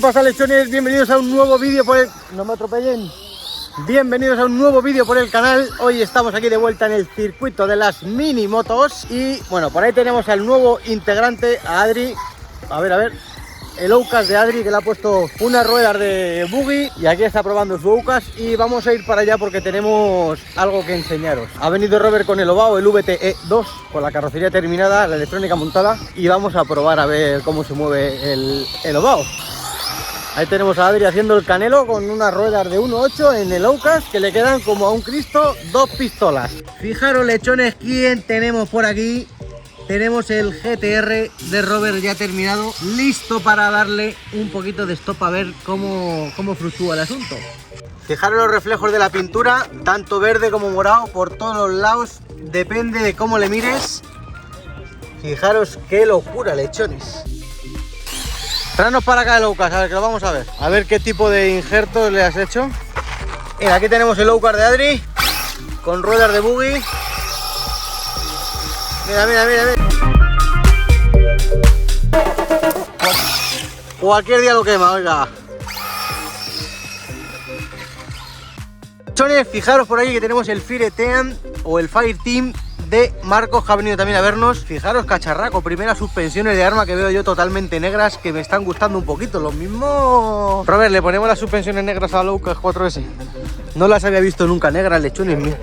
pasa, lechones? Bienvenidos a un nuevo vídeo por el... No me atropellen. Bienvenidos a un nuevo vídeo por el canal. Hoy estamos aquí de vuelta en el circuito de las mini motos. Y bueno, por ahí tenemos al nuevo integrante, a Adri. A ver, el Oukas de Adri, que le ha puesto unas ruedas de buggy. Y aquí está probando su Oukas. Y vamos a ir para allá porque tenemos algo que enseñaros. Ha venido Robert con el Ovao, el VTE2, con la carrocería terminada, la electrónica montada. Y vamos a probar a ver cómo se mueve el Ovao. Ahí tenemos a Adri haciendo el canelo con unas ruedas de 1.8 en el Oukas, que le quedan como a un Cristo dos pistolas. Fijaros, lechones, quién tenemos por aquí. Tenemos el GTR de Robert ya terminado, listo para darle un poquito de stop a ver cómo fluctúa el asunto. Fijaros los reflejos de la pintura, tanto verde como morado por todos los lados, depende de cómo le mires. Fijaros qué locura, lechones. Tráenos para acá el Oukas, a ver, que lo vamos a ver. A ver qué tipo de injertos le has hecho. Mira, aquí tenemos el Oukas de Adri, con ruedas de buggy. Mira. Cualquier día lo quema, oiga. Chones, fijaros por ahí que tenemos el Fireteam o el Fireteam de Marcos, que ha venido también a vernos. Fijaros, cacharraco, primeras suspensiones de arma que veo yo totalmente negras, que me están gustando un poquito. Lo mismo... Robert, le ponemos las suspensiones negras a la Oukas 4S. No las había visto nunca negras, lechones.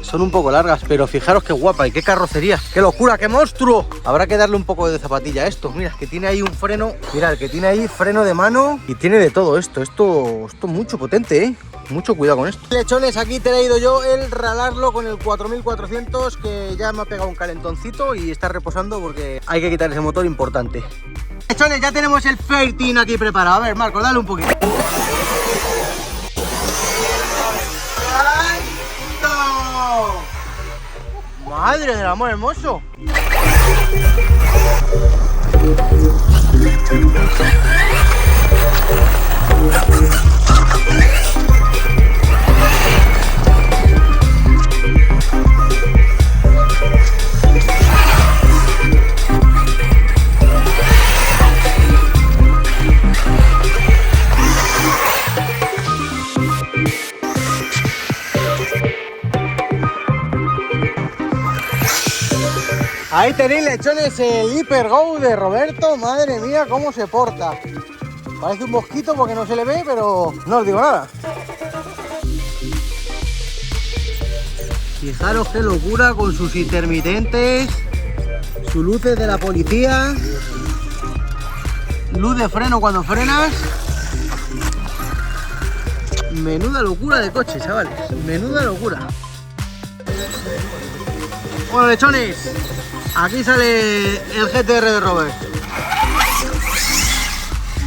Son un poco largas, pero fijaros qué guapa y qué carrocería. ¡Qué locura, qué monstruo! Habrá que darle un poco de zapatilla a esto. Mira, que tiene ahí un freno. Mirad, que tiene ahí freno de mano. Y tiene de todo esto. Esto es mucho potente, ¿eh? Mucho cuidado con esto. Lechones, aquí he traído yo el Ralarlo con el 4400, que ya me ha pegado un calentoncito y está reposando porque hay que quitar ese motor importante. Lechones, ya tenemos el Fireteam aquí preparado. A ver, Marco, dale un poquito. ¡Madre del amor hermoso! Ahí tenéis, lechones, el Hyper Go de Roberto. Madre mía, cómo se porta. Parece un mosquito porque no se le ve, pero no os digo nada. Fijaros qué locura con sus intermitentes, sus luces de la policía, luz de freno cuando frenas. Menuda locura de coche, chavales. Menuda locura. Bueno, lechones, aquí sale el GTR de Robert.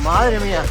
Madre mía.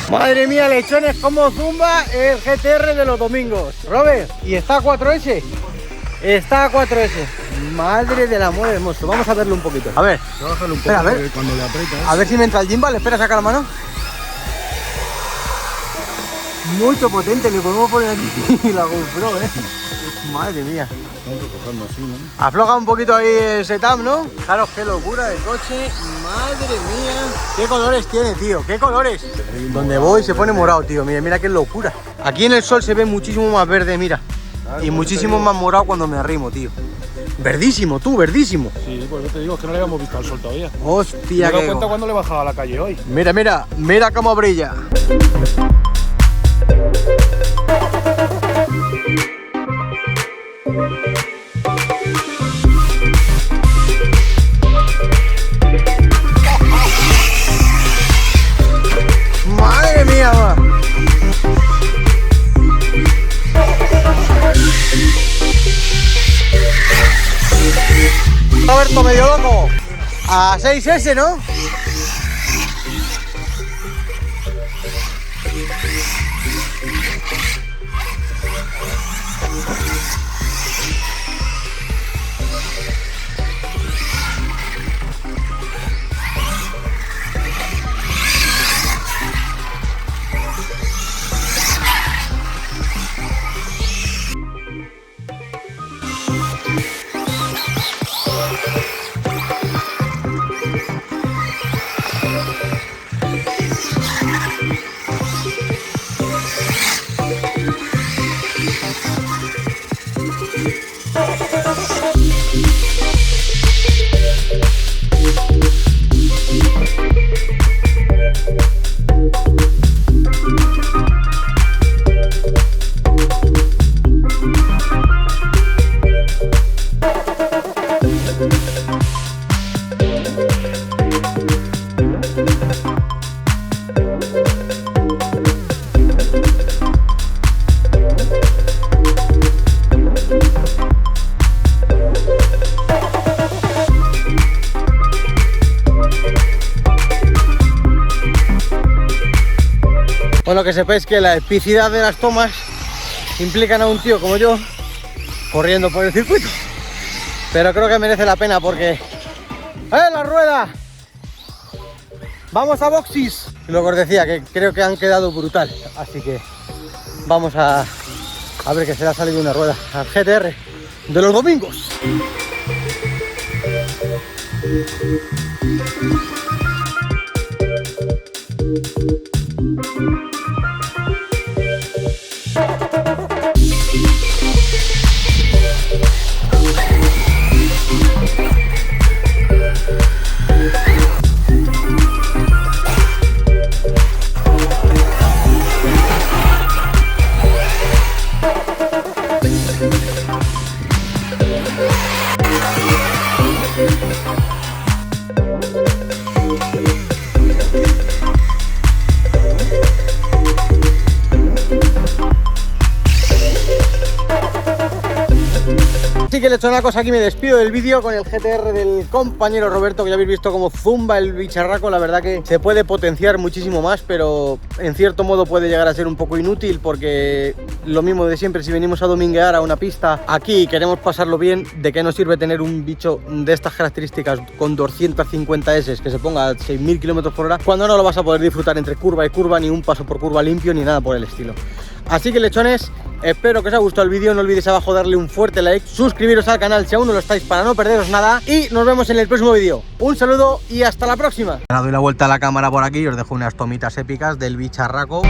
Madre mía, lechones, cómo zumba el GTR de los domingos. Robert, ¿y está a 4S? Está a 4S. Madre del amor hermoso. Vamos a verlo un poquito. A ver. Bájalo un poco. Espera, a ver. Cuando le aprietas. A ver si me entra el gimbal. Espera, saca la mano. Mucho potente. Le podemos poner aquí la GoPro, Madre mía. Así, ¿no? Afloja un poquito ahí el setup, ¿no? Fijaros qué locura de coche. Madre mía. Qué colores tiene, tío. Qué colores. Donde voy se pone morado, tío. Mira qué locura. Aquí en el sol se ve muchísimo más verde, mira. Y muchísimo más morado cuando me arrimo, tío. Verdísimo, tú, verdísimo. Sí, pues yo te digo, es que no le habíamos visto al sol todavía. Hostia, Me he dado qué cuenta go- cuando le he bajado a la calle hoy. Mira, mira, mira cómo brilla. Madre mía, ma. Roberto, medio loco. A 6S, ¿no? Bueno, que sepáis que la epicidad de las tomas implican a un tío como yo corriendo por el circuito. Pero creo que merece la pena porque... ¡Eh, la rueda! ¡Vamos a boxes! Y lo que os decía, que creo que han quedado brutal. Así que vamos a ver que se le ha salido una rueda al GTR de los domingos. Así que le he hecho una cosa aquí, me despido del vídeo con el GTR del compañero Roberto, que ya habéis visto cómo zumba el bicharraco. La verdad que se puede potenciar muchísimo más, pero en cierto modo puede llegar a ser un poco inútil, porque lo mismo de siempre, si venimos a dominguear a una pista aquí y queremos pasarlo bien, ¿de qué nos sirve tener un bicho de estas características con 250 S que se ponga a 6.000 km/h cuando no lo vas a poder disfrutar entre curva y curva, ni un paso por curva limpio, ni nada por el estilo? Así que, lechones, espero que os haya gustado el vídeo. No olvidéis abajo darle un fuerte like, suscribiros al canal si aún no lo estáis para no perderos nada, y nos vemos en el próximo vídeo. Un saludo y hasta la próxima. Ahora doy la vuelta a la cámara por aquí y os dejo unas tomitas épicas del bicharraco.